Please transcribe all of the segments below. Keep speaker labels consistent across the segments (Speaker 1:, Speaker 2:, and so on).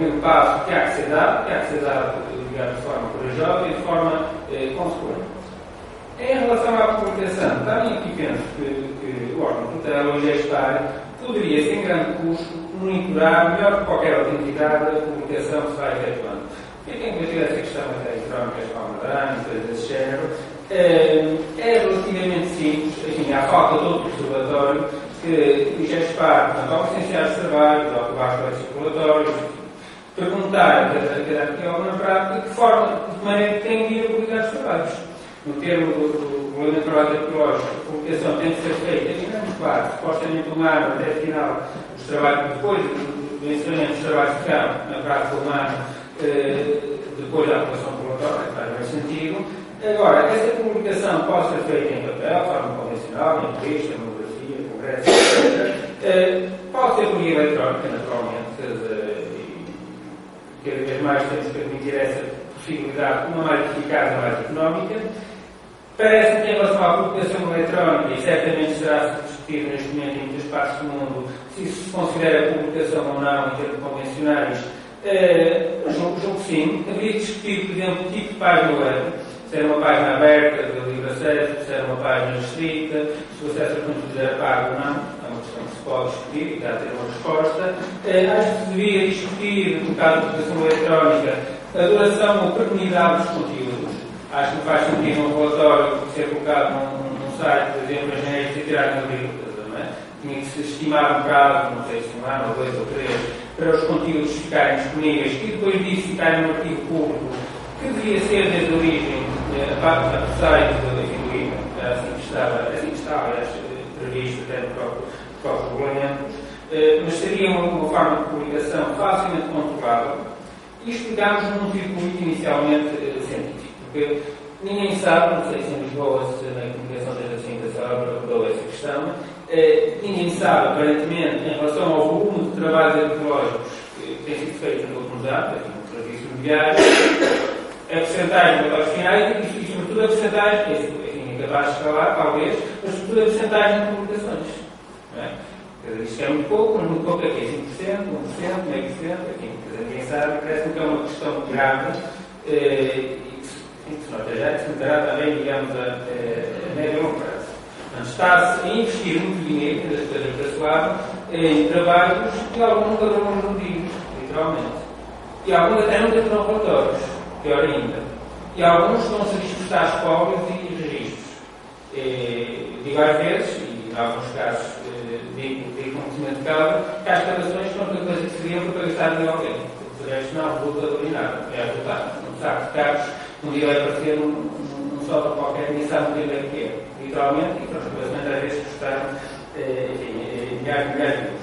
Speaker 1: primeiro passo que há que ser dado, digamos, de forma corajosa e de forma consequente. Em relação à publicação, também aqui penso que o órgão tutelar ou gestário poderia, sem grande custo, monitorar melhor que qualquer outra entidade a publicação que se vai efetuando. E quem considera essa questão até eletrónica, palmadrana, coisas desse género, é relativamente simples, enfim, há falta de outro observatório que o GESPAR, portanto, ao licenciar os trabalhos, ao acabar os circulatórios, perguntar a cada arqueólogo na prática de maneira que tem de ir a publicar os trabalhos. No termo do Regulamento de Trabalho Arqueológico, a publicação tem de ser feita em grande parte, supostamente humano, até final, os trabalhos, depois do encerramento dos trabalhos de campo, na prática humana, depois da aplicação regulatória, que faz mais sentido. Agora, essa publicação pode ser feita em papel, de forma convencional, em revista, monografia, congresso, etc. Pode ser por via eletrónica, naturalmente, e cada vez mais temos que admitir essa possibilidade, uma mais eficaz e mais económica. Parece que em relação à publicação eletrónica, e certamente será discutido neste momento em muitas partes do mundo, se isso se considera publicação ou não em termos convencionais, julgo que sim. Haveria que discutir, por exemplo, o tipo de página web, se era uma página aberta, de livre acesso, se era uma página restrita, se o acesso a conteúdos era pago ou não. É uma questão que se pode discutir e que há de ter uma resposta. Acho que se devia discutir, no caso da publicação eletrónica, a duração ou perenidade dos conteúdos. Acho que não faz sentido um relatório ser colocado num site, por exemplo, engenheiros e tirar na agrícola, não é? Tinha que se estimar um prazo, não sei se um ano, ou 2 ou 3, para os conteúdos ficarem disponíveis e depois disso ficarem no arquivo público, que devia ser desde a origem a parte do site do INE, assim que estava, aliás, previsto até no próprio regulamento, mas seria uma forma de publicação facilmente controlável e explicámos num circuito inicialmente científico. Porque ninguém sabe, não sei se em Lisboa, se na comunicação desde assim da sala abordou essa questão, ninguém sabe, aparentemente, em relação ao volume de trabalhos arqueológicos que tem sido feito nos últimos anos, aqui no serviço imobiliário, a porcentagem de relatórios finais e, sobretudo, a porcentagem, enfim, é capaz de escalar, talvez, mas, sobretudo, a porcentagem de publicações. Não é? Isto é muito pouco, mas muito pouco aqui, 5%, 1%, meio por cento, enfim, ninguém sabe, parece-me que é uma questão grave. Que se nota já, que se notará também, digamos, a médio e longo prazo. Portanto, está-se a investir muito dinheiro, das coisas para esse lado, em trabalhos que alguns nunca foram resolvidos, literalmente. E alguns até nunca foram relatórios, pior ainda. E alguns vão-se disputar escolas e registros. Digo às vezes, e em alguns casos digo conhecimento de causa, que as escavações são outra coisa que seriam para gastar de alguém. Porque de resto não resulta de nada. É resultado. Um saco de carros um dia vai aparecer num solo qualquer, nem sabe o que é, literalmente, e pronto, as às vezes custaram, milhares de euros.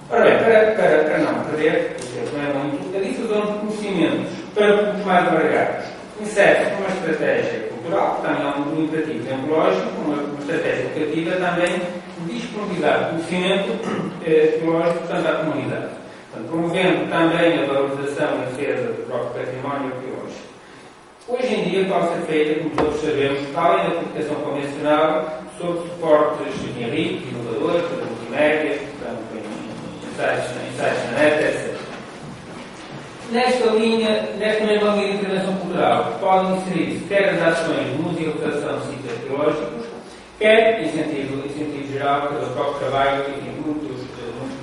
Speaker 1: Ora bem, para não perder, porque não é muito, a difusão de conhecimentos para públicos mais alargados insere-se uma estratégia cultural, que também é um imperativo ecológico, uma estratégia educativa também de disponibilizar conhecimento ecológico, portanto, à comunidade. Portanto, promovendo também a valorização e a defesa do próprio património arqueológico. Hoje em dia pode ser feita, como todos sabemos, além da publicação convencional, sobre suportes ricos, inovadores, multimédia, portanto, em sites na net, etc. Nesta mesma linha de intervenção cultural, podem inserir-se quer as ações de museização de sítios arqueológicos, quer em sentido geral, pelo próprio trabalho, enfim, muitos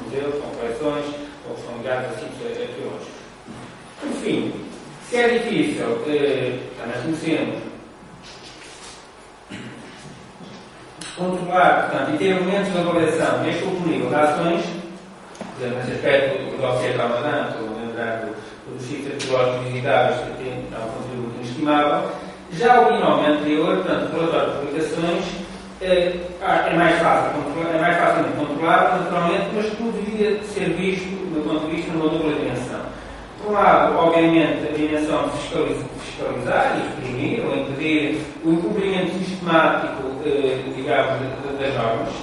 Speaker 1: museus com coleções ou são ligados a sítios arqueológicos. Por fim, se é difícil, também conhecemos, controlar, portanto, e ter elementos de avaliação neste último nível de ações, por exemplo, nesse aspecto do dossiê de Ramadan, estou a lembrar dos sítios arqueológicos visitáveis que têm um contributo inestimável, já o binómio anterior, portanto, o relatório de publicações, é mais facilmente controlado, naturalmente, mas poderia ser visto, do ponto de vista, numa dupla dimensão. Por um lado, obviamente, a dimensão de fiscalizar e reprimir ou impedir o incumprimento sistemático, digamos, das normas.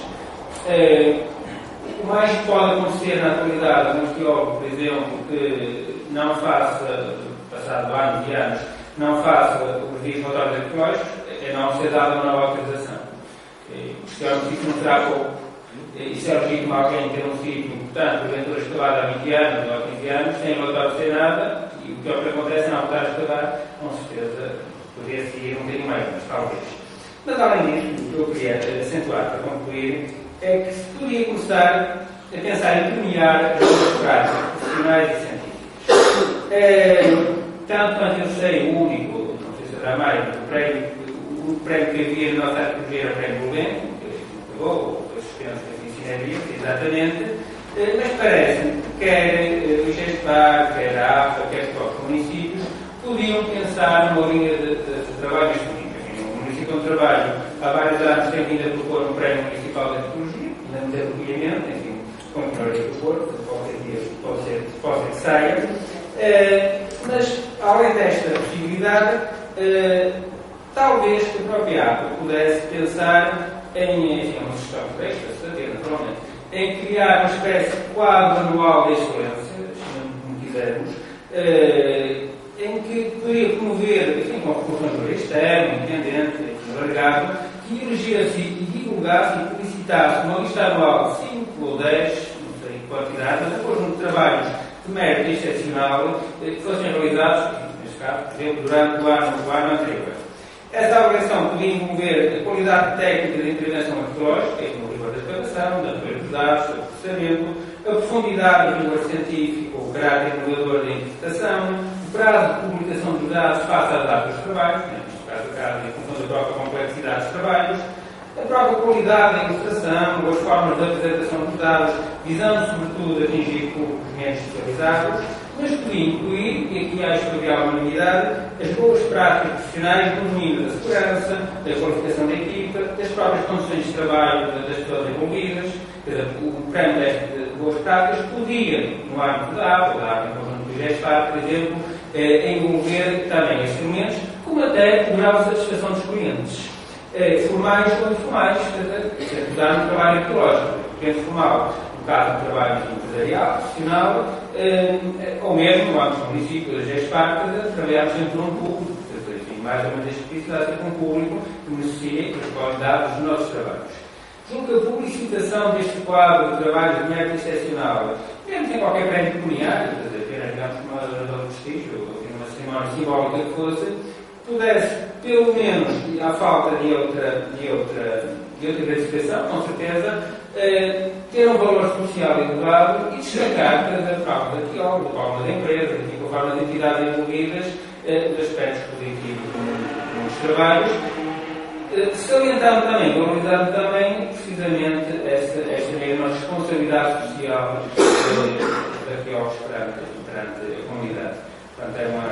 Speaker 1: O mais que pode acontecer na atualidade, um arqueólogo, por exemplo, que não faça, passado anos e anos, não faça o registro de relatórios arqueológicos, é não ser dada uma nova autorização. Isto não será pouco. e se é legítimo alguém ter um sítio importante, porventura escavado há 20 anos ou há 15 anos, sem relatório sem nada, e o que é o que acontece é não voltar a escavar, com certeza poderia seguir um bocadinho mais, mas talvez. Mas além disso, o que eu queria acentuar para concluir é que se podia começar a pensar em premiar as boas práticas profissionais e científicas. Tanto quanto eu sei, o único, não sei se haverá mais, o prémio que havia na nossa arqueologia era o prémio Gulbenkian, que acabou, ou a suspensa de ensinaria, exatamente, mas parece-me que quer o GESPAR, quer a AFA, quer os próprios municípios, podiam pensar numa linha de trabalho neste momento. O município onde trabalho há vários anos tem vindo a propor um prémio municipal de arqueologia, ainda não teve obviamente, enfim, continuarei a propor, qualquer dia pode ser que saia. Mas, além desta possibilidade, talvez a própria APA pudesse pensar em uma gestão extra, saber, naturalmente, em criar uma espécie de quadro anual de excelência, se quisermos, em que poderia promover, enfim, com recurso externo, independente, alargado, que elegesse e divulgasse e publicitasse uma lista anual de 5 ou 10, não sei quantidade, mas depois um trabalhos de mérito excepcional que fossem realizados, neste caso, por exemplo, durante o ano anterior. Esta avaliação podia envolver a qualidade técnica de intervenção arqueológica, no rigor da escavação, da natureza dos dados, do processamento, a profundidade do rigor científico, o caráter inovador da interpretação, o prazo de publicação dos dados face à data dos trabalhos, neste caso, em função da própria complexidade dos trabalhos, a própria qualidade da ilustração, as formas de apresentação dos dados, visando sobretudo atingir públicos menos especializados, mas podia incluir, e aqui acho que havia alguma unidade, as boas práticas profissionais no domínio da segurança, da qualificação da equipa, das próprias condições de trabalho das pessoas envolvidas. Quer dizer, o prémio destas boas práticas podia, no âmbito da APA em conjunto do GESPAR, por exemplo, envolver também instrumentos, como até o grau de satisfação dos clientes. Formais ou informais, usar no trabalho arqueológico, cliente formal, no caso do trabalho empresarial, profissional, ou mesmo no âmbito do município, da GESPAR, trabalhamos sempre com um público, enfim, mais ou menos especificado com um público que beneficia e que pode dar os nossos trabalhos. Julgo que a publicitação deste quadro de trabalho de mérito excepcional, mesmo sem qualquer prémio pecuniário, apenas digamos uma razão de prestígio, ou uma cerimónia simbólica que fosse, pudesse, pelo menos, à falta de outra gratificação, com certeza, ter um valor social elevado e destacar a forma de arqueólogo, a forma da empresa, a forma de entidades envolvidas, os aspectos positivos nos trabalhos, salientando também, valorizando também, precisamente, esta mesma responsabilidade social dos arqueólogos perante a comunidade. Portanto, é uma